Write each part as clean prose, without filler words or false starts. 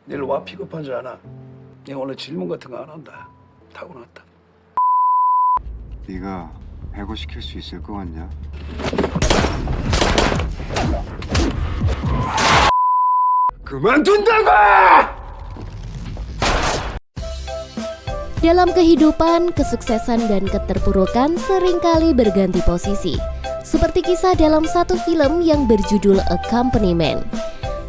내일 와 픽업하지 않아. 내가 원래 질문 같은 거 안 한다. 타고났다. 네가 해고시킬 수 있을 것 같냐? 그만둔다고! Dalam kehidupan, kesuksesan dan keterpurukan seringkali berganti posisi. Seperti kisah dalam satu film yang berjudul A Company Man.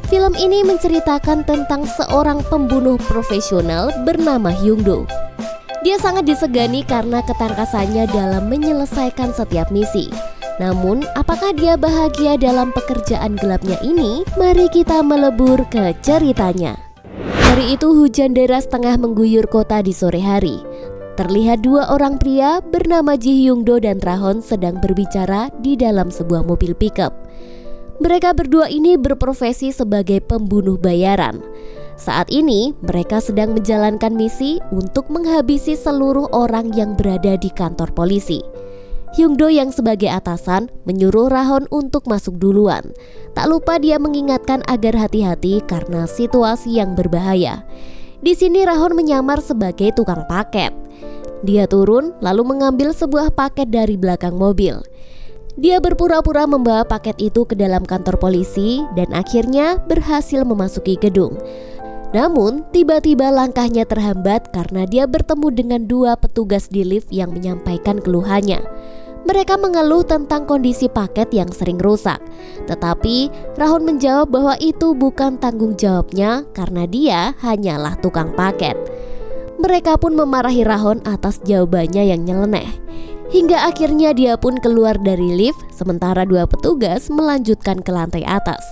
Film ini menceritakan tentang seorang pembunuh profesional bernama Hyung-do. Dia sangat disegani karena ketangkasannya dalam menyelesaikan setiap misi. Namun, apakah dia bahagia dalam pekerjaan gelapnya ini? Mari kita melebur ke ceritanya. Hari itu hujan deras tengah mengguyur kota di sore hari. Terlihat dua orang pria bernama Ji Hyung-do dan Trahon sedang berbicara di dalam sebuah mobil pickup. Mereka berdua ini berprofesi sebagai pembunuh bayaran. Saat ini mereka sedang menjalankan misi untuk menghabisi seluruh orang yang berada di kantor polisi. Hyung-do yang sebagai atasan menyuruh Rahon untuk masuk duluan. Tak lupa dia mengingatkan agar hati-hati karena situasi yang berbahaya. Di sini Rahon menyamar sebagai tukang paket. Dia turun lalu mengambil sebuah paket dari belakang mobil. Dia berpura-pura membawa paket itu ke dalam kantor polisi dan akhirnya berhasil memasuki gedung. Namun, tiba-tiba langkahnya terhambat karena dia bertemu dengan dua petugas di lift yang menyampaikan keluhannya. Mereka mengeluh tentang kondisi paket yang sering rusak. Tetapi, Rahon menjawab bahwa itu bukan tanggung jawabnya karena dia hanyalah tukang paket. Mereka pun memarahi Rahon atas jawabannya yang nyeleneh. Hingga akhirnya dia pun keluar dari lift, sementara dua petugas melanjutkan ke lantai atas.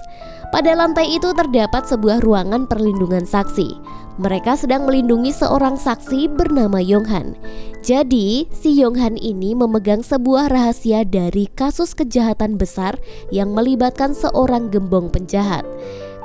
Pada lantai itu terdapat sebuah ruangan perlindungan saksi. Mereka sedang melindungi seorang saksi bernama Yong-han. Jadi, si Yong-han ini memegang sebuah rahasia dari kasus kejahatan besar yang melibatkan seorang gembong penjahat.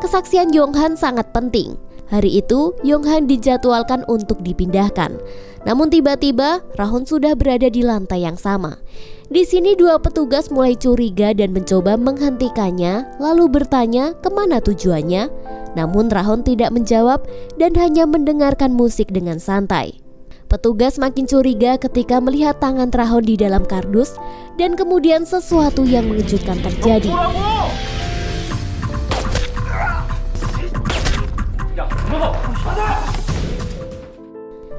Kesaksian Yong-han sangat penting. Hari itu, Yong-han dijadwalkan untuk dipindahkan. Namun tiba-tiba, Rahon sudah berada di lantai yang sama. Di sini dua petugas mulai curiga dan mencoba menghentikannya, lalu bertanya kemana tujuannya. Namun Rahon tidak menjawab dan hanya mendengarkan musik dengan santai. Petugas makin curiga ketika melihat tangan Rahon di dalam kardus dan kemudian sesuatu yang mengejutkan terjadi.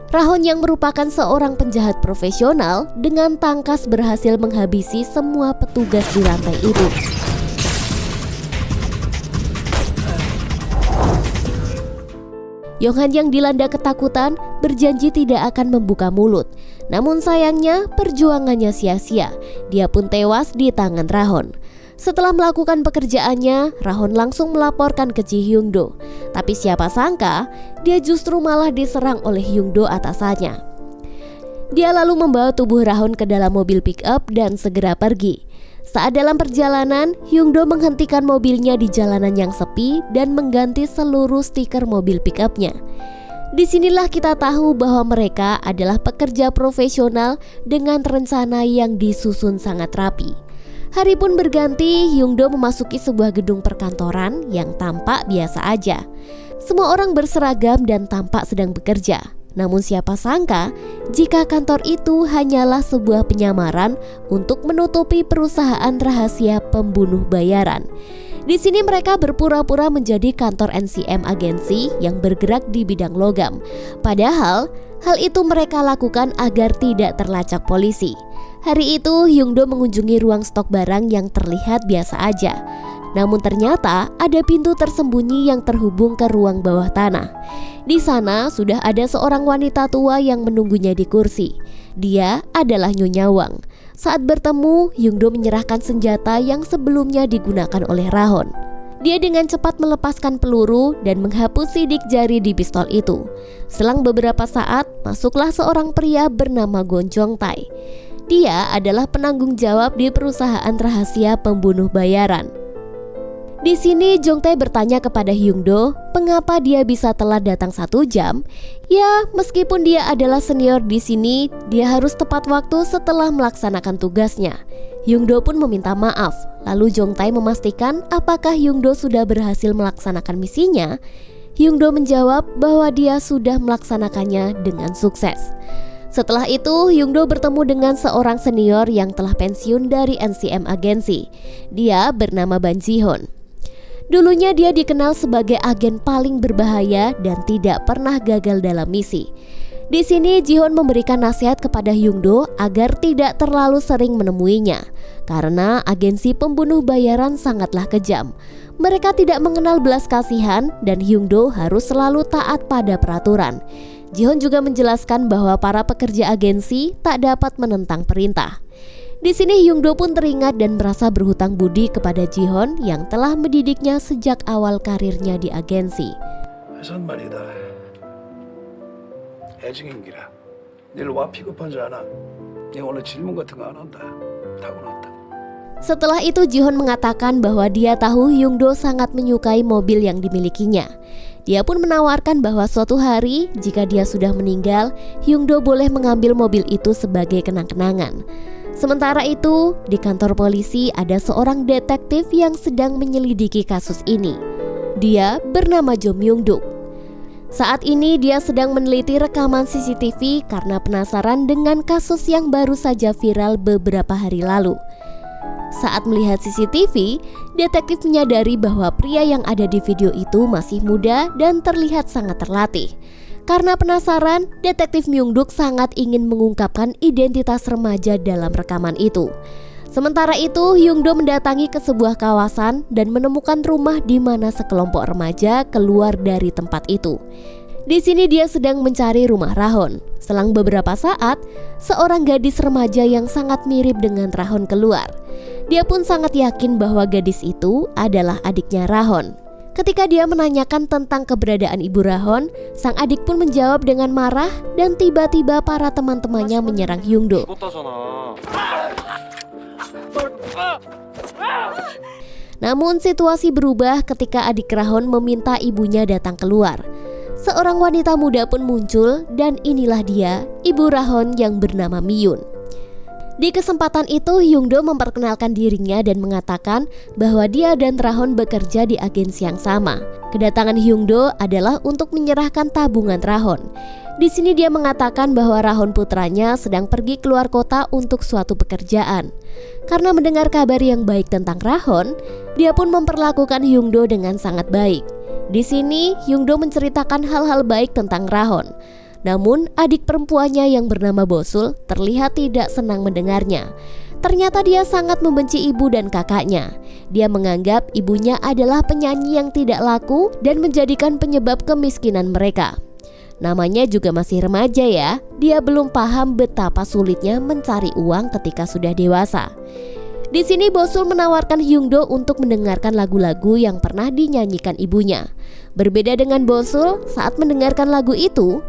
Rahon yang merupakan seorang penjahat profesional dengan tangkas berhasil menghabisi semua petugas di lantai itu. Yong-han yang dilanda ketakutan berjanji tidak akan membuka mulut. Namun sayangnya perjuangannya sia-sia. Dia pun tewas di tangan Rahon. Setelah melakukan pekerjaannya, Rahon langsung melaporkan ke Ji Hyung-do. Tapi siapa sangka, dia justru malah diserang oleh Hyung-do atasannya. Dia lalu membawa tubuh Rahon ke dalam mobil pick-up dan segera pergi. Saat dalam perjalanan, Hyung-do menghentikan mobilnya di jalanan yang sepi dan mengganti seluruh stiker mobil pick-upnya. Disinilah kita tahu bahwa mereka adalah pekerja profesional dengan rencana yang disusun sangat rapi. Hari pun berganti, Hyung-do memasuki sebuah gedung perkantoran yang tampak biasa aja. Semua orang berseragam dan tampak sedang bekerja. Namun siapa sangka jika kantor itu hanyalah sebuah penyamaran untuk menutupi perusahaan rahasia pembunuh bayaran. Di sini mereka berpura-pura menjadi kantor NCM agensi yang bergerak di bidang logam. Padahal hal itu mereka lakukan agar tidak terlacak polisi. Hari itu Hyung-do mengunjungi ruang stok barang yang terlihat biasa aja. Namun ternyata ada pintu tersembunyi yang terhubung ke ruang bawah tanah. Di sana sudah ada seorang wanita tua yang menunggunya di kursi. Dia adalah Nyonya Wang. Saat bertemu, Hyung-do menyerahkan senjata yang sebelumnya digunakan oleh Rahon. Dia dengan cepat melepaskan peluru dan menghapus sidik jari di pistol itu. Selang beberapa saat, masuklah seorang pria bernama Gon Jong-tae. Dia adalah penanggung jawab di perusahaan rahasia pembunuh bayaran. Di sini Jong-tae bertanya kepada Hyung-do, mengapa dia bisa telat datang 1 jam? Ya, meskipun dia adalah senior di sini, dia harus tepat waktu setelah melaksanakan tugasnya. Hyung-do pun meminta maaf. Lalu Jong-tae memastikan apakah Hyung-do sudah berhasil melaksanakan misinya. Hyungdo menjawab bahwa dia sudah melaksanakannya dengan sukses. Setelah itu, Hyungdo bertemu dengan seorang senior yang telah pensiun dari NCM Agency. Dia bernama Ban Ji-hoon. Dulunya dia dikenal sebagai agen paling berbahaya dan tidak pernah gagal dalam misi. Di sini Ji-hoon memberikan nasihat kepada Hyungdo agar tidak terlalu sering menemuinya, karena agensi pembunuh bayaran sangatlah kejam. Mereka tidak mengenal belas kasihan dan Hyungdo harus selalu taat pada peraturan. Ji-hoon juga menjelaskan bahwa para pekerja agensi tak dapat menentang perintah. Di sini Hyungdo pun teringat dan merasa berhutang budi kepada Ji-hoon yang telah mendidiknya sejak awal karirnya di agensi. 회사는 말이다. 애증인 기라. 늘 와 픽업하지 않아. 내가 원래 질문 같은 거 안 한다. 타고났다. Setelah itu Ji-hoon mengatakan bahwa dia tahu Hyungdo sangat menyukai mobil yang dimilikinya. Dia pun menawarkan bahwa suatu hari jika dia sudah meninggal, Hyungdo boleh mengambil mobil itu sebagai kenang-kenangan. Sementara itu, di kantor polisi ada seorang detektif yang sedang menyelidiki kasus ini. Dia bernama Jo Myung-duk. Saat ini dia sedang meneliti rekaman CCTV karena penasaran dengan kasus yang baru saja viral beberapa hari lalu. Saat melihat CCTV, detektif menyadari bahwa pria yang ada di video itu masih muda dan terlihat sangat terlatih. Karena penasaran, detektif Myung-duk sangat ingin mengungkapkan identitas remaja dalam rekaman itu. Sementara itu, Hyungdo mendatangi ke sebuah kawasan dan menemukan rumah di mana sekelompok remaja keluar dari tempat itu. Di sini dia sedang mencari rumah Rahon. Selang beberapa saat, seorang gadis remaja yang sangat mirip dengan Rahon keluar. Dia pun sangat yakin bahwa gadis itu adalah adiknya Rahon. Ketika dia menanyakan tentang keberadaan ibu Rahon, sang adik pun menjawab dengan marah dan tiba-tiba para teman-temannya menyerang Hyungdo. Namun situasi berubah ketika adik Rahon meminta ibunya datang keluar. Seorang wanita muda pun muncul dan inilah dia, ibu Rahon yang bernama Miyun. Di kesempatan itu Hyungdo memperkenalkan dirinya dan mengatakan bahwa dia dan Rahon bekerja di agensi yang sama. Kedatangan Hyungdo adalah untuk menyerahkan tabungan Rahon. Di sini dia mengatakan bahwa Rahon putranya sedang pergi keluar kota untuk suatu pekerjaan. Karena mendengar kabar yang baik tentang Rahon, dia pun memperlakukan Hyungdo dengan sangat baik. Di sini Hyungdo menceritakan hal-hal baik tentang Rahon. Namun adik perempuannya yang bernama Bosul terlihat tidak senang mendengarnya. Ternyata dia sangat membenci ibu dan kakaknya. Dia menganggap ibunya adalah penyanyi yang tidak laku dan menjadikan penyebab kemiskinan mereka. Namanya juga masih remaja ya. Dia belum paham betapa sulitnya mencari uang ketika sudah dewasa. Di sini Bosul menawarkan Hyungdo untuk mendengarkan lagu-lagu yang pernah dinyanyikan ibunya. Berbeda dengan Bosul, saat mendengarkan lagu itu,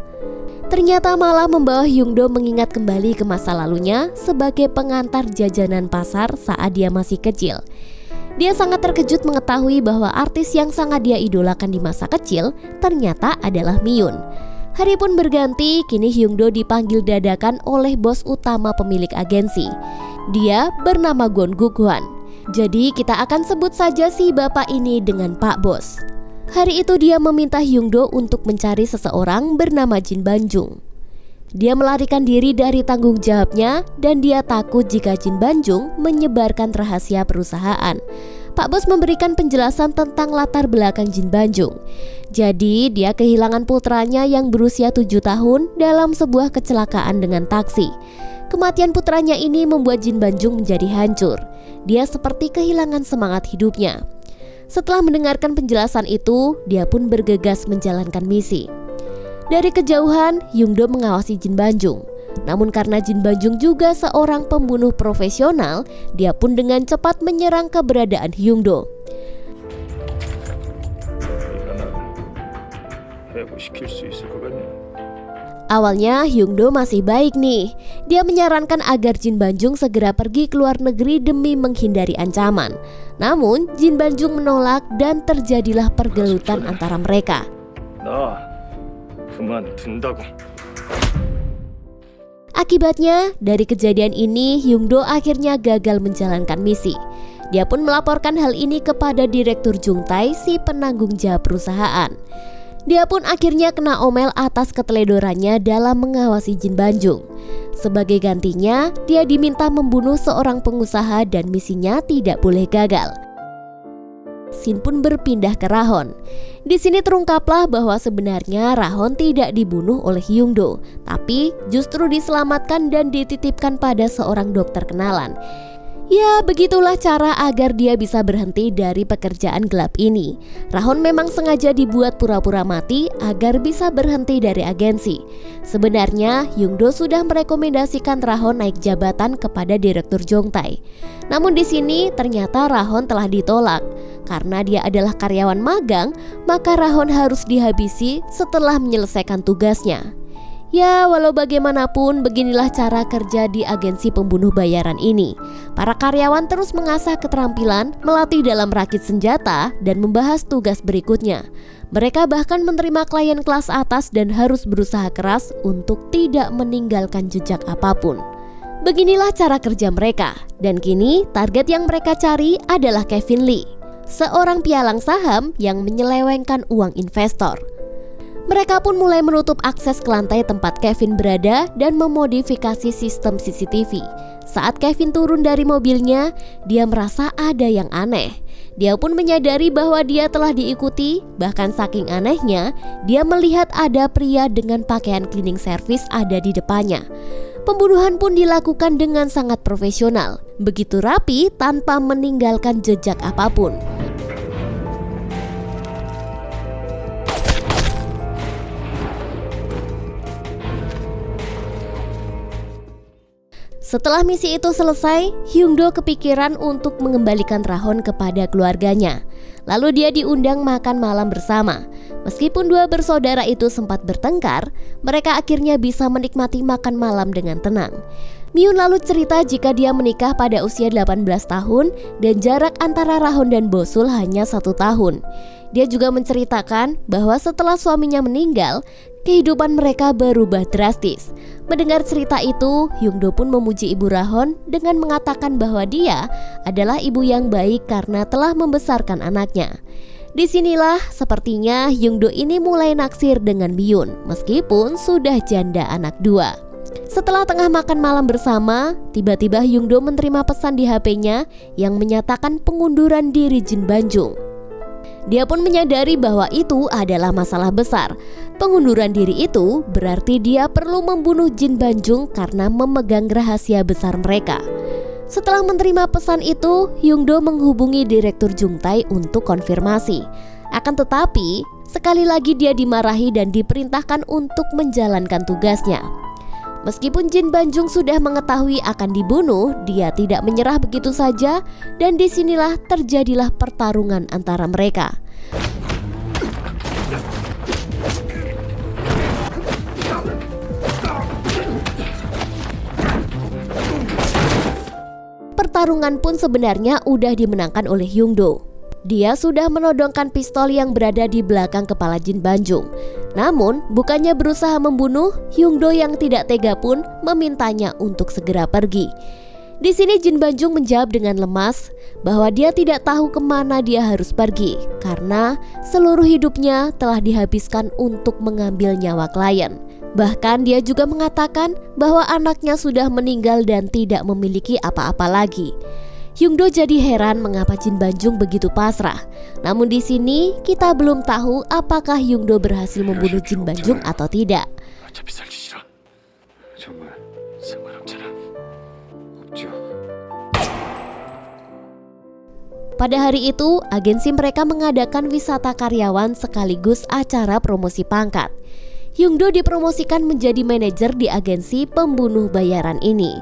ternyata malah membawa Hyungdo mengingat kembali ke masa lalunya sebagai pengantar jajanan pasar saat dia masih kecil. Dia sangat terkejut mengetahui bahwa artis yang sangat dia idolakan di masa kecil ternyata adalah Miyun. Hari pun berganti, kini Hyungdo dipanggil dadakan oleh bos utama pemilik agensi. Dia bernama Gon Guk-hwan. Jadi kita akan sebut saja si bapak ini dengan Pak Bos. Hari itu dia meminta Hyungdo untuk mencari seseorang bernama Jin Banjung. Dia melarikan diri dari tanggung jawabnya dan dia takut jika Jin Banjung menyebarkan rahasia perusahaan. Pak Bos memberikan penjelasan tentang latar belakang Jin Banjung. Jadi dia kehilangan putranya yang berusia 7 tahun dalam sebuah kecelakaan dengan taksi. Kematian putranya ini membuat Jin Banjung menjadi hancur. Dia seperti kehilangan semangat hidupnya. Setelah mendengarkan penjelasan itu, dia pun bergegas menjalankan misi. Dari kejauhan, Hyungdo mengawasi Jin Banjung. Namun karena Jin Banjung juga seorang pembunuh profesional, dia pun dengan cepat menyerang keberadaan Hyungdo. Awalnya Hyungdo masih baik nih. Dia menyarankan agar Jin Banjung segera pergi ke luar negeri demi menghindari ancaman. Namun Jin Banjung menolak dan terjadilah pergelutan antara mereka. Akibatnya, dari kejadian ini Hyungdo akhirnya gagal menjalankan misi. Dia pun melaporkan hal ini kepada Direktur Jungtae, si penanggung jawab perusahaan. Dia pun akhirnya kena omel atas keteledorannya dalam mengawasi Jin Banjung. Sebagai gantinya, dia diminta membunuh seorang pengusaha dan misinya tidak boleh gagal. Shin pun berpindah ke Rahon. Di sini terungkaplah bahwa sebenarnya Rahon tidak dibunuh oleh Hyungdo, tapi justru diselamatkan dan dititipkan pada seorang dokter kenalan. Ya, begitulah cara agar dia bisa berhenti dari pekerjaan gelap ini. Rahon memang sengaja dibuat pura-pura mati agar bisa berhenti dari agensi. Sebenarnya, Hyungdo sudah merekomendasikan Rahon naik jabatan kepada Direktur Jongtae. Namun di sini ternyata Rahon telah ditolak. Karena dia adalah karyawan magang, maka Rahon harus dihabisi setelah menyelesaikan tugasnya. Ya, walau bagaimanapun, beginilah cara kerja di agensi pembunuh bayaran ini. Para karyawan terus mengasah keterampilan, melatih dalam rakit senjata, dan membahas tugas berikutnya. Mereka bahkan menerima klien kelas atas dan harus berusaha keras untuk tidak meninggalkan jejak apapun. Beginilah cara kerja mereka, dan kini target yang mereka cari adalah Kevin Lee, seorang pialang saham yang menyelewengkan uang investor. Mereka pun mulai menutup akses ke lantai tempat Kevin berada dan memodifikasi sistem CCTV. Saat Kevin turun dari mobilnya, dia merasa ada yang aneh. Dia pun menyadari bahwa dia telah diikuti, bahkan saking anehnya, dia melihat ada pria dengan pakaian cleaning service ada di depannya. Pembunuhan pun dilakukan dengan sangat profesional, begitu rapi tanpa meninggalkan jejak apapun. Setelah misi itu selesai, Hyungdo kepikiran untuk mengembalikan Rahon kepada keluarganya. Lalu dia diundang makan malam bersama. Meskipun dua bersaudara itu sempat bertengkar, mereka akhirnya bisa menikmati makan malam dengan tenang. Myun lalu cerita jika dia menikah pada usia 18 tahun dan jarak antara Rahon dan Bosul hanya 1 tahun. Dia juga menceritakan bahwa setelah suaminya meninggal, kehidupan mereka berubah drastis. Mendengar cerita itu, Hyungdo pun memuji ibu Rahon dengan mengatakan bahwa dia adalah ibu yang baik karena telah membesarkan anaknya. Disinilah sepertinya Hyungdo ini mulai naksir dengan Myun meskipun sudah janda anak 2. Setelah tengah makan malam bersama, tiba-tiba Hyungdo menerima pesan di HP-nya yang menyatakan pengunduran diri Jin Banjung. Dia pun menyadari bahwa itu adalah masalah besar. Pengunduran diri itu berarti dia perlu membunuh Jin Banjung karena memegang rahasia besar mereka. Setelah menerima pesan itu, Hyungdo menghubungi Direktur Jongtae untuk konfirmasi. Akan tetapi, sekali lagi dia dimarahi dan diperintahkan untuk menjalankan tugasnya. Meskipun Jin Banjung sudah mengetahui akan dibunuh, dia tidak menyerah begitu saja dan disinilah terjadilah pertarungan antara mereka. Pertarungan pun sebenarnya udah dimenangkan oleh Hyungdo. Dia sudah menodongkan pistol yang berada di belakang kepala Jin Banjung. Namun, bukannya berusaha membunuh, Hyungdo yang tidak tega pun memintanya untuk segera pergi. Di sini Jin Banjung menjawab dengan lemas bahwa dia tidak tahu kemana dia harus pergi karena seluruh hidupnya telah dihabiskan untuk mengambil nyawa klien. Bahkan dia juga mengatakan bahwa anaknya sudah meninggal dan tidak memiliki apa-apa lagi. Hyungdo jadi heran mengapa Jin Banjung begitu pasrah. Namun di sini kita belum tahu apakah Hyungdo berhasil membunuh Jin Banjung atau tidak. Pada hari itu, agensi mereka mengadakan wisata karyawan sekaligus acara promosi pangkat. Hyungdo dipromosikan menjadi manajer di agensi pembunuh bayaran ini.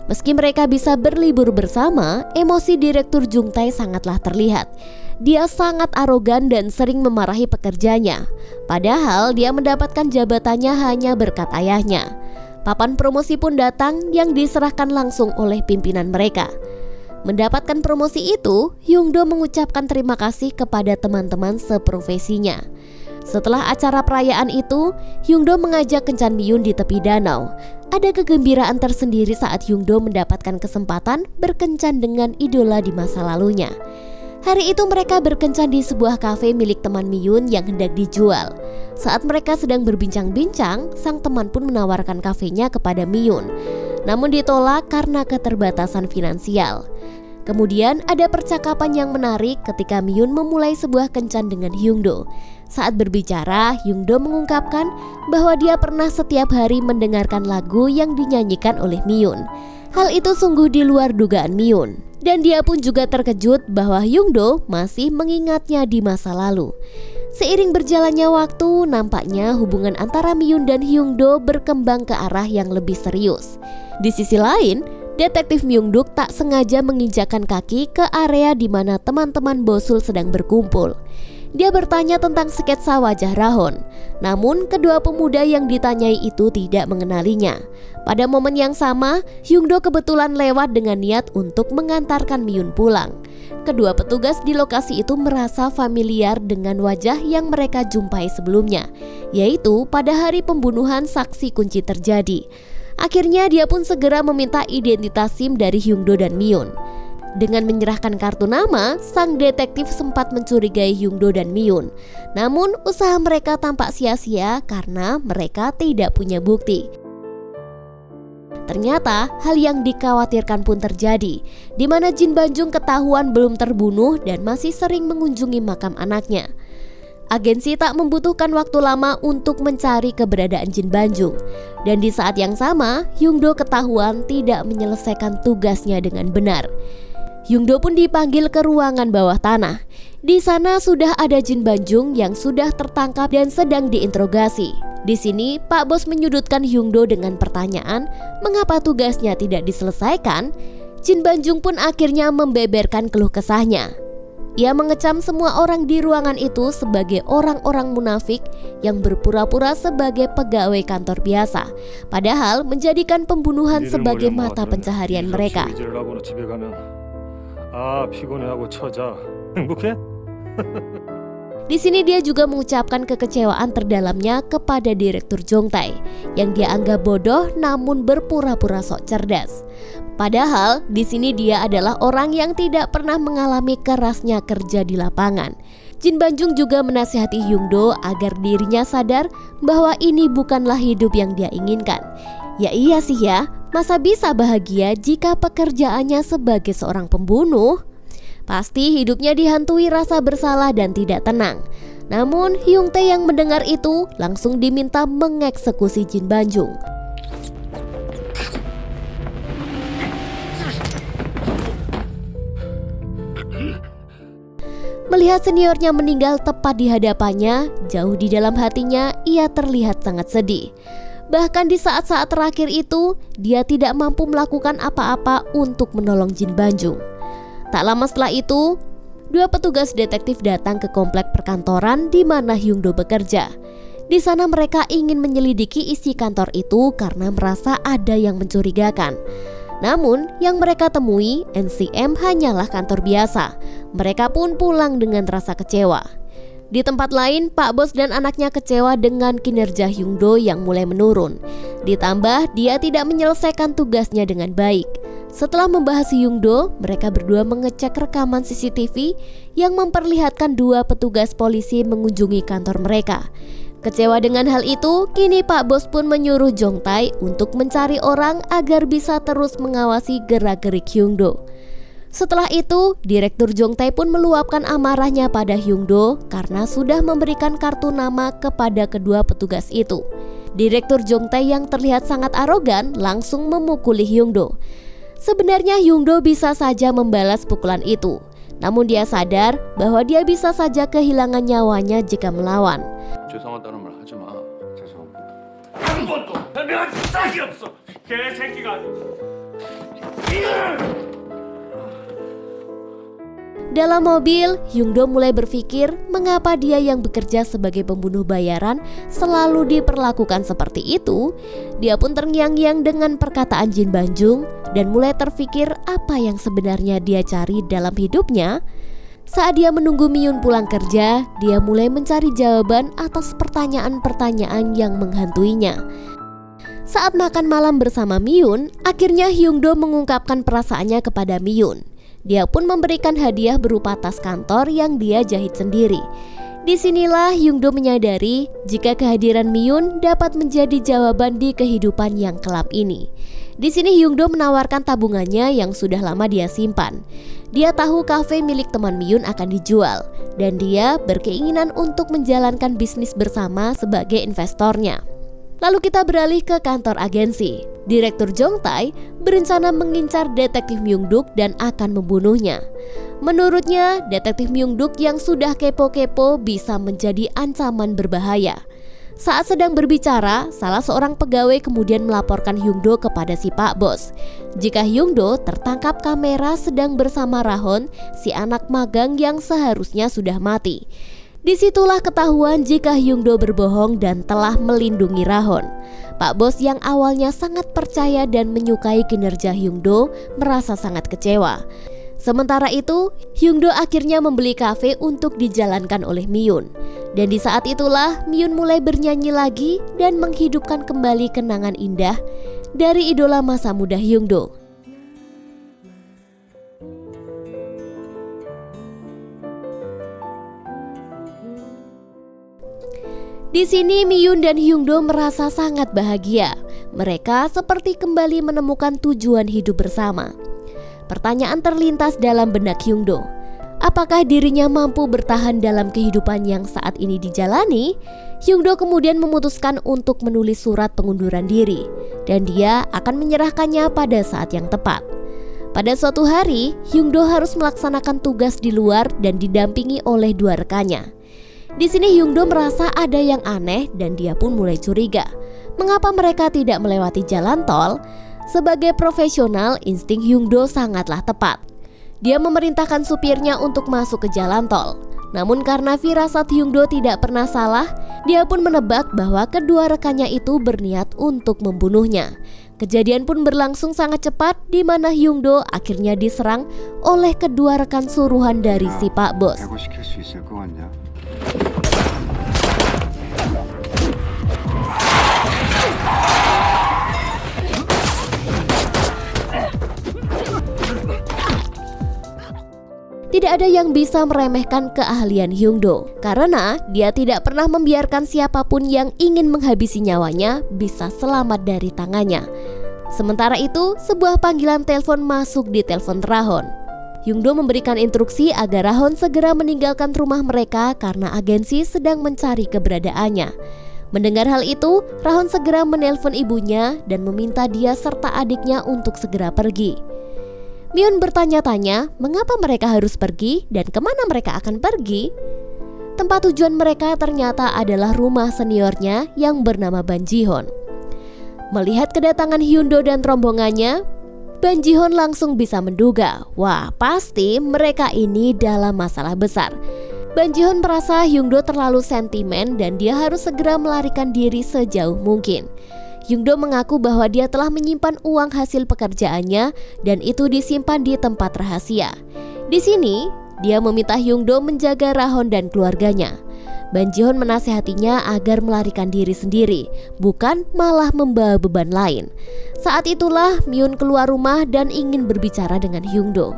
Meski mereka bisa berlibur bersama, emosi Direktur Jongtae sangatlah terlihat. Dia sangat arogan dan sering memarahi pekerjanya. Padahal dia mendapatkan jabatannya hanya berkat ayahnya. Papan promosi pun datang yang diserahkan langsung oleh pimpinan mereka. Mendapatkan promosi itu, Hyungdo mengucapkan terima kasih kepada teman-teman seprofesinya. Setelah acara perayaan itu, Hyungdo mengajak kencan Myun di tepi danau. Ada kegembiraan tersendiri saat Hyungdo mendapatkan kesempatan berkencan dengan idola di masa lalunya. Hari itu mereka berkencan di sebuah kafe milik teman Miyun yang hendak dijual. Saat mereka sedang berbincang-bincang, sang teman pun menawarkan kafenya kepada Miyun. Namun ditolak karena keterbatasan finansial. Kemudian ada percakapan yang menarik ketika Miyun memulai sebuah kencan dengan Hyungdo. Saat berbicara, Hyungdo mengungkapkan bahwa dia pernah setiap hari mendengarkan lagu yang dinyanyikan oleh Miyun. Hal itu sungguh di luar dugaan Miyun. Dan dia pun juga terkejut bahwa Hyungdo masih mengingatnya di masa lalu. Seiring berjalannya waktu, nampaknya hubungan antara Miyun dan Hyungdo berkembang ke arah yang lebih serius. Di sisi lain, Detektif Myung-duk tak sengaja menginjakkan kaki ke area di mana teman-teman Bosul sedang berkumpul. Dia bertanya tentang sketsa wajah Rahon. Namun kedua pemuda yang ditanyai itu tidak mengenalinya. Pada momen yang sama, Hyungdo kebetulan lewat dengan niat untuk mengantarkan Miyun pulang. Kedua petugas di lokasi itu merasa familiar dengan wajah yang mereka jumpai sebelumnya, yaitu pada hari pembunuhan saksi kunci terjadi. Akhirnya dia pun segera meminta identitas SIM dari Hyungdo dan Miyun. Dengan menyerahkan kartu nama, sang detektif sempat mencurigai Hyungdo dan Miyun. Namun usaha mereka tampak sia-sia karena mereka tidak punya bukti. Ternyata hal yang dikhawatirkan pun terjadi, di mana Jin Banjung ketahuan belum terbunuh dan masih sering mengunjungi makam anaknya. Agensi tak membutuhkan waktu lama untuk mencari keberadaan Jin Banjung. Dan di saat yang sama, Hyungdo ketahuan tidak menyelesaikan tugasnya dengan benar. Hyungdo pun dipanggil ke ruangan bawah tanah. Di sana sudah ada Jin Banjung yang sudah tertangkap dan sedang diinterogasi. Di sini, Pak Bos menyudutkan Hyungdo dengan pertanyaan, mengapa tugasnya tidak diselesaikan? Jin Banjung pun akhirnya membeberkan keluh kesahnya. Ia mengecam semua orang di ruangan itu sebagai orang-orang munafik yang berpura-pura sebagai pegawai kantor biasa, padahal menjadikan pembunuhan sebagai mata pencaharian mereka. Di sini dia juga mengucapkan kekecewaan terdalamnya kepada Direktur Jongtae yang dia anggap bodoh namun berpura-pura sok cerdas. Padahal di sini dia adalah orang yang tidak pernah mengalami kerasnya kerja di lapangan. Jin Banjung juga menasihati Hyungdo agar dirinya sadar bahwa ini bukanlah hidup yang dia inginkan. Ya iya sih ya, masa bisa bahagia jika pekerjaannya sebagai seorang pembunuh? Pasti hidupnya dihantui rasa bersalah dan tidak tenang. Namun Hyungtae yang mendengar itu langsung diminta mengeksekusi Jin Banjung. Melihat seniornya meninggal tepat di hadapannya, jauh di dalam hatinya ia terlihat sangat sedih. Bahkan di saat-saat terakhir itu, dia tidak mampu melakukan apa-apa untuk menolong Jin Banjung. Tak lama setelah itu, dua petugas detektif datang ke komplek perkantoran di mana Hyungdo bekerja. Di sana mereka ingin menyelidiki isi kantor itu karena merasa ada yang mencurigakan. Namun yang mereka temui NCM hanyalah kantor biasa. Mereka pun pulang dengan rasa kecewa. Di tempat lain, Pak Bos dan anaknya kecewa dengan kinerja Hyungdo yang mulai menurun. Ditambah dia tidak menyelesaikan tugasnya dengan baik. Setelah membahas Hyungdo, mereka berdua mengecek rekaman CCTV yang memperlihatkan dua petugas polisi mengunjungi kantor mereka. Kecewa dengan hal itu, kini Pak Bos pun menyuruh Jongtae untuk mencari orang agar bisa terus mengawasi gerak-gerik Hyungdo. Setelah itu, Direktur Jongtae pun meluapkan amarahnya pada Hyungdo karena sudah memberikan kartu nama kepada kedua petugas itu. Direktur Jongtae yang terlihat sangat arogan langsung memukuli Hyungdo. Sebenarnya Hyungdo bisa saja membalas pukulan itu, namun dia sadar bahwa dia bisa saja kehilangan nyawanya jika melawan. 죄송하다는 말 하지 마. 죄송합니다. 한 번도 내가 짝이 없어. 개새끼가. Dalam mobil, Hyungdo mulai berpikir mengapa dia yang bekerja sebagai pembunuh bayaran selalu diperlakukan seperti itu. Dia pun terngiang-ngiang dengan perkataan Jin Banjung dan mulai terpikir apa yang sebenarnya dia cari dalam hidupnya. Saat dia menunggu Miyun pulang kerja, dia mulai mencari jawaban atas pertanyaan-pertanyaan yang menghantuinya. Saat makan malam bersama Miyun, akhirnya Hyungdo mengungkapkan perasaannya kepada Miyun. Dia pun memberikan hadiah berupa tas kantor yang dia jahit sendiri. Disinilah Hyungdo menyadari jika kehadiran Miyun dapat menjadi jawaban di kehidupan yang kelap ini. Di sini Hyungdo menawarkan tabungannya yang sudah lama dia simpan. Dia tahu kafe milik teman Miyun akan dijual dan dia berkeinginan untuk menjalankan bisnis bersama sebagai investornya. Lalu kita beralih ke kantor agensi. Direktur Jong Tae berencana mengincar detektif Myung-duk dan akan membunuhnya. Menurutnya, detektif Myung-duk yang sudah kepo-kepo bisa menjadi ancaman berbahaya. Saat sedang berbicara, salah seorang pegawai kemudian melaporkan Hyungdo kepada si Pak Bos. Jika Hyungdo tertangkap kamera sedang bersama Rahon, si anak magang yang seharusnya sudah mati. Disitulah ketahuan jika Hyungdo berbohong dan telah melindungi Rahon. Pak Bos yang awalnya sangat percaya dan menyukai kinerja Hyungdo merasa sangat kecewa. Sementara itu, Hyungdo akhirnya membeli kafe untuk dijalankan oleh Miyun. Dan di saat itulah Miyun mulai bernyanyi lagi dan menghidupkan kembali kenangan indah dari idola masa muda Hyungdo. Di sini Miyun dan Hyungdo merasa sangat bahagia. Mereka seperti kembali menemukan tujuan hidup bersama. Pertanyaan terlintas dalam benak Hyungdo. Apakah dirinya mampu bertahan dalam kehidupan yang saat ini dijalani? Hyungdo kemudian memutuskan untuk menulis surat pengunduran diri dan dia akan menyerahkannya pada saat yang tepat. Pada suatu hari, Hyungdo harus melaksanakan tugas di luar dan didampingi oleh dua rekannya. Di sini Hyungdo merasa ada yang aneh dan dia pun mulai curiga. Mengapa mereka tidak melewati jalan tol? Sebagai profesional, insting Hyungdo sangatlah tepat. Dia memerintahkan supirnya untuk masuk ke jalan tol. Namun karena firasat Hyungdo tidak pernah salah, dia pun menebak bahwa kedua rekannya itu berniat untuk membunuhnya. Kejadian pun berlangsung sangat cepat di mana Hyungdo akhirnya diserang oleh kedua rekan suruhan dari si Pak Bos. Tidak ada yang bisa meremehkan keahlian Hyungdo karena dia tidak pernah membiarkan siapapun yang ingin menghabisi nyawanya bisa selamat dari tangannya. Sementara itu, sebuah panggilan telepon masuk di telepon Rahon. Hyungdo memberikan instruksi agar Rahon segera meninggalkan rumah mereka karena agensi sedang mencari keberadaannya. Mendengar hal itu, Rahon segera menelpon ibunya dan meminta dia serta adiknya untuk segera pergi. Miyun bertanya-tanya mengapa mereka harus pergi dan kemana mereka akan pergi. Tempat tujuan mereka ternyata adalah rumah seniornya yang bernama Ban Ji-hon. Melihat kedatangan Hyungdo dan rombongannya, Ban Ji-hon langsung bisa menduga, wah pasti mereka ini dalam masalah besar. Ban Ji-hon merasa Hyungdo terlalu sentimen dan dia harus segera melarikan diri sejauh mungkin. Hyungdo mengaku bahwa dia telah menyimpan uang hasil pekerjaannya dan itu disimpan di tempat rahasia. Di sini, dia meminta Hyungdo menjaga Rahon dan keluarganya. Ban Ji-hon menasihatinya agar melarikan diri sendiri, bukan malah membawa beban lain. Saat itulah Miyun keluar rumah dan ingin berbicara dengan Hyungdo.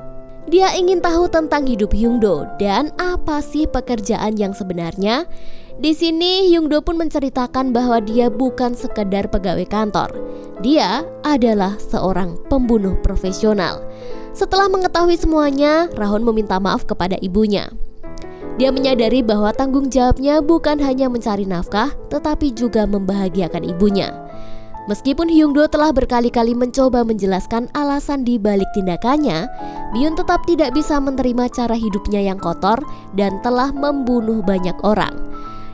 Dia ingin tahu tentang hidup Hyungdo dan apa sih pekerjaan yang sebenarnya. Di sini Hyungdo pun menceritakan bahwa dia bukan sekedar pegawai kantor. Dia adalah seorang pembunuh profesional. Setelah mengetahui semuanya, Rahon meminta maaf kepada ibunya. Dia menyadari bahwa tanggung jawabnya bukan hanya mencari nafkah, tetapi juga membahagiakan ibunya. Meskipun Hyungdo telah berkali-kali mencoba menjelaskan alasan di balik tindakannya, Miyun tetap tidak bisa menerima cara hidupnya yang kotor dan telah membunuh banyak orang.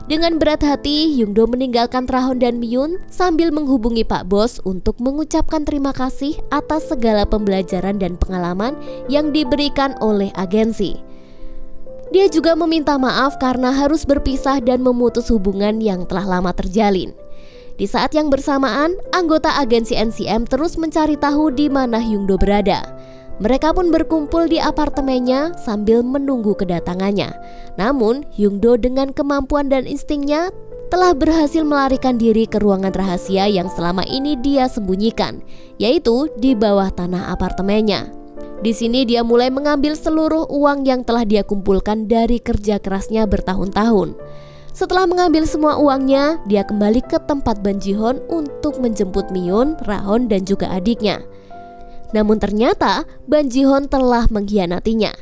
Dengan berat hati, Hyungdo meninggalkan Rahon dan Miyun sambil menghubungi Pak Bos untuk mengucapkan terima kasih atas segala pembelajaran dan pengalaman yang diberikan oleh agensi. Dia juga meminta maaf karena harus berpisah dan memutus hubungan yang telah lama terjalin. Di saat yang bersamaan, anggota agensi NCM terus mencari tahu di mana Hyungdo berada. Mereka pun berkumpul di apartemennya sambil menunggu kedatangannya. Namun, Hyungdo dengan kemampuan dan instingnya telah berhasil melarikan diri ke ruangan rahasia yang selama ini dia sembunyikan, yaitu di bawah tanah apartemennya. Di sini dia mulai mengambil seluruh uang yang telah dia kumpulkan dari kerja kerasnya bertahun-tahun. Setelah mengambil semua uangnya, dia kembali ke tempat Ban Ji-hoon untuk menjemput Miyun, Ra-hon, dan juga adiknya. Namun ternyata Ban Ji-hoon telah mengkhianatinya.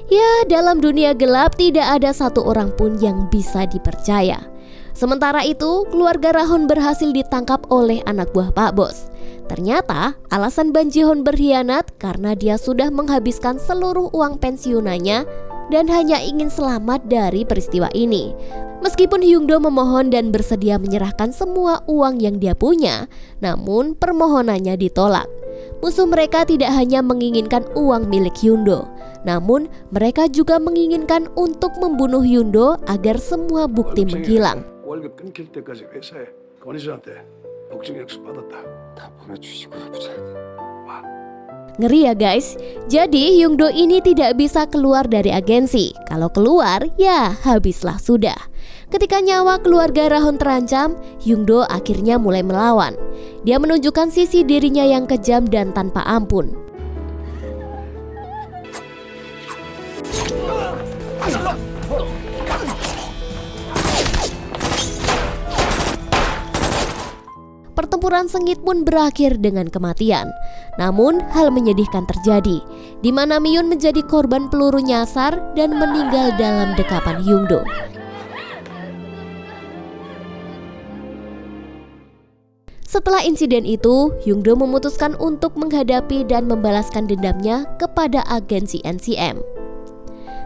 Ya, dalam dunia gelap tidak ada satu orang pun yang bisa dipercaya. Sementara itu, keluarga Ra-hon berhasil ditangkap oleh anak buah Pak Bos. Ternyata alasan Ban Ji-hoon berkhianat karena dia sudah menghabiskan seluruh uang pensiunannya dan hanya ingin selamat dari peristiwa ini. Meskipun Hyung-do memohon dan bersedia menyerahkan semua uang yang dia punya, namun permohonannya ditolak. Musuh mereka tidak hanya menginginkan uang milik Hyun-do, namun mereka juga menginginkan untuk membunuh Hyun-do agar semua bukti menghilang. 월급 끊길 때까지 회사에 권희주한테 복직 약속 받았다. 다 보내주시고요, 부장님. Ngeri ya guys. Jadi Hyung-do ini tidak bisa keluar dari agensi. Kalau keluar, ya habislah sudah. Ketika nyawa keluarga Ra-hon terancam, Hyung-do akhirnya mulai melawan. Dia menunjukkan sisi dirinya yang kejam dan tanpa ampun. Pertempuran sengit pun berakhir dengan kematian. Namun hal menyedihkan terjadi, di mana Miyun menjadi korban peluru nyasar dan meninggal dalam dekapan Hyung-do. Setelah insiden itu, Hyung-do memutuskan untuk menghadapi dan membalaskan dendamnya kepada agensi NCM.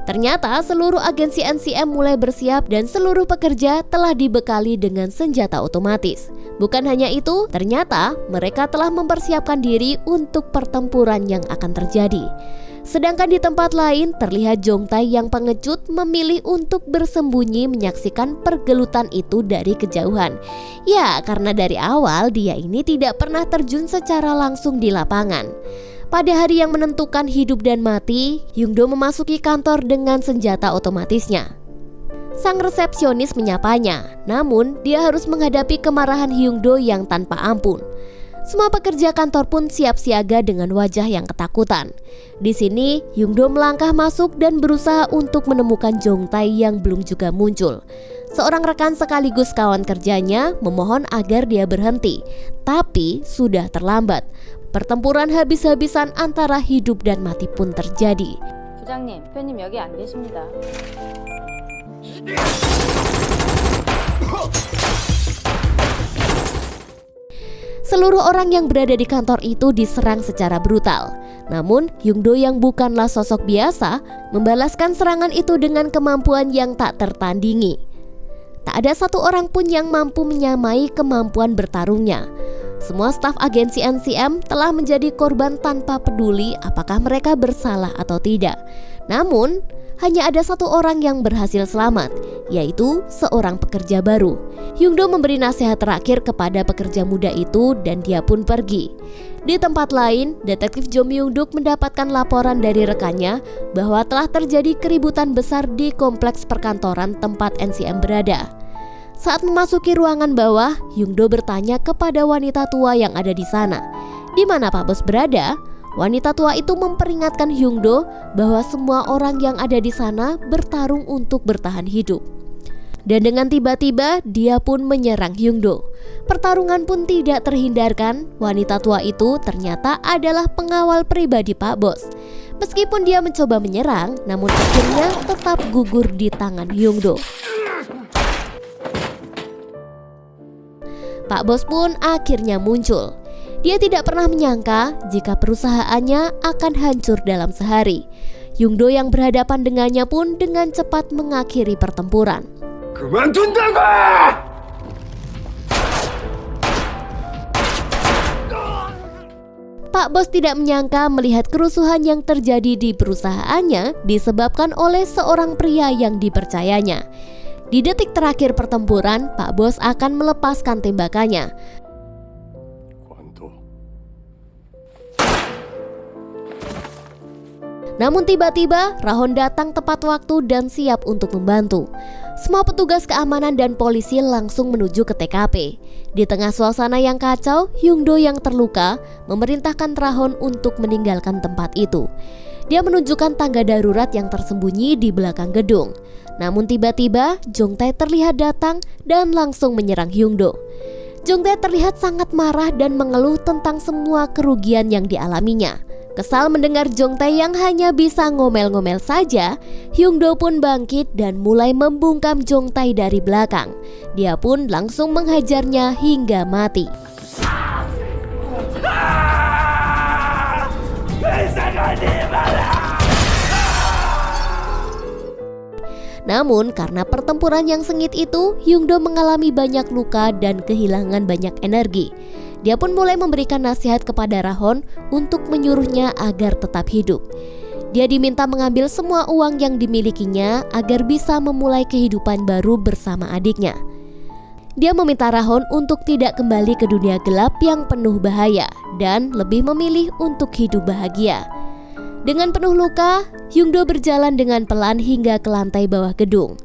Ternyata seluruh agensi NCM mulai bersiap dan seluruh pekerja telah dibekali dengan senjata otomatis. Bukan hanya itu, ternyata mereka telah mempersiapkan diri untuk pertempuran yang akan terjadi. Sedangkan di tempat lain terlihat Jong Tae yang pengecut memilih untuk bersembunyi menyaksikan pergelutan itu dari kejauhan. Ya, karena dari awal dia ini tidak pernah terjun secara langsung di lapangan. Pada hari yang menentukan hidup dan mati, Hyung-do memasuki kantor dengan senjata otomatisnya. Sang resepsionis menyapanya, namun dia harus menghadapi kemarahan Hyung-do yang tanpa ampun. Semua pekerja kantor pun siap siaga dengan wajah yang ketakutan. Di sini, Hyung-do melangkah masuk dan berusaha untuk menemukan Jong Tae yang belum juga muncul. Seorang rekan sekaligus kawan kerjanya memohon agar dia berhenti, tapi sudah terlambat. Pertempuran habis-habisan antara hidup dan mati pun terjadi. 부장님, 대표님 여기 안 계십니다. Seluruh orang yang berada di kantor itu diserang secara brutal. Namun, Hyung-do yang bukanlah sosok biasa membalaskan serangan itu dengan kemampuan yang tak tertandingi. Tak ada satu orang pun yang mampu menyamai kemampuan bertarungnya. Semua staf agensi NCM telah menjadi korban tanpa peduli apakah mereka bersalah atau tidak. Namun, hanya ada satu orang yang berhasil selamat, yaitu seorang pekerja baru. Hyung-do memberi nasihat terakhir kepada pekerja muda itu dan dia pun pergi. Di tempat lain, detektif Jo Myung-duk mendapatkan laporan dari rekannya bahwa telah terjadi keributan besar di kompleks perkantoran tempat NCM berada. Saat memasuki ruangan bawah, Hyung-do bertanya kepada wanita tua yang ada di sana, "Di mana Pak Bos berada?" Wanita tua itu memperingatkan Hyung-do bahwa semua orang yang ada di sana bertarung untuk bertahan hidup. Dan dengan tiba-tiba dia pun menyerang Hyung-do. Pertarungan pun tidak terhindarkan. Wanita tua itu ternyata adalah pengawal pribadi Pak Bos. Meskipun dia mencoba menyerang, namun akhirnya tetap gugur di tangan Hyung-do. Pak Bos pun akhirnya muncul. Dia tidak pernah menyangka jika perusahaannya akan hancur dalam sehari. Hyung-do yang berhadapan dengannya pun dengan cepat mengakhiri pertempuran. 그만둔다고! Pak Bos tidak menyangka melihat kerusuhan yang terjadi di perusahaannya disebabkan oleh seorang pria yang dipercayanya. Di detik terakhir pertempuran, Pak Bos akan melepaskan tembakannya. Namun tiba-tiba Ra-hon datang tepat waktu dan siap untuk membantu. Semua petugas keamanan dan polisi langsung menuju ke TKP. Di tengah suasana yang kacau, Hyung-do yang terluka memerintahkan Ra-hon untuk meninggalkan tempat itu. Dia menunjukkan tangga darurat yang tersembunyi di belakang gedung. Namun tiba-tiba Jong Tae terlihat datang dan langsung menyerang Hyung-do. Jong Tae terlihat sangat marah dan mengeluh tentang semua kerugian yang dialaminya. Kesal mendengar Jong Tae yang hanya bisa ngomel-ngomel saja, Hyung-do pun bangkit dan mulai membungkam Jong Tae dari belakang. Dia pun langsung menghajarnya hingga mati. Namun karena pertempuran yang sengit itu, Hyung-do mengalami banyak luka dan kehilangan banyak energi. Dia pun mulai memberikan nasihat kepada Rahon untuk menyuruhnya agar tetap hidup. Dia diminta mengambil semua uang yang dimilikinya agar bisa memulai kehidupan baru bersama adiknya. Dia meminta Rahon untuk tidak kembali ke dunia gelap yang penuh bahaya dan lebih memilih untuk hidup bahagia. Dengan penuh luka, Hyung-do berjalan dengan pelan hingga ke lantai bawah gedung.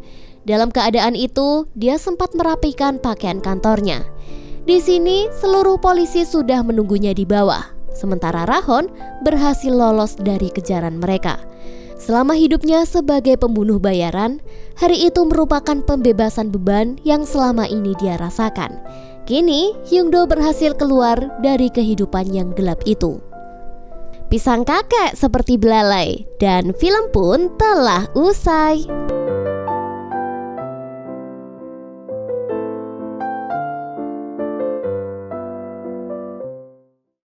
Dalam keadaan itu, dia sempat merapikan pakaian kantornya. Di sini, seluruh polisi sudah menunggunya di bawah, sementara Rahon berhasil lolos dari kejaran mereka. Selama hidupnya sebagai pembunuh bayaran, hari itu merupakan pembebasan beban yang selama ini dia rasakan. Kini, Hyung-do berhasil keluar dari kehidupan yang gelap itu. Pisang kakek seperti belalai, dan film pun telah usai.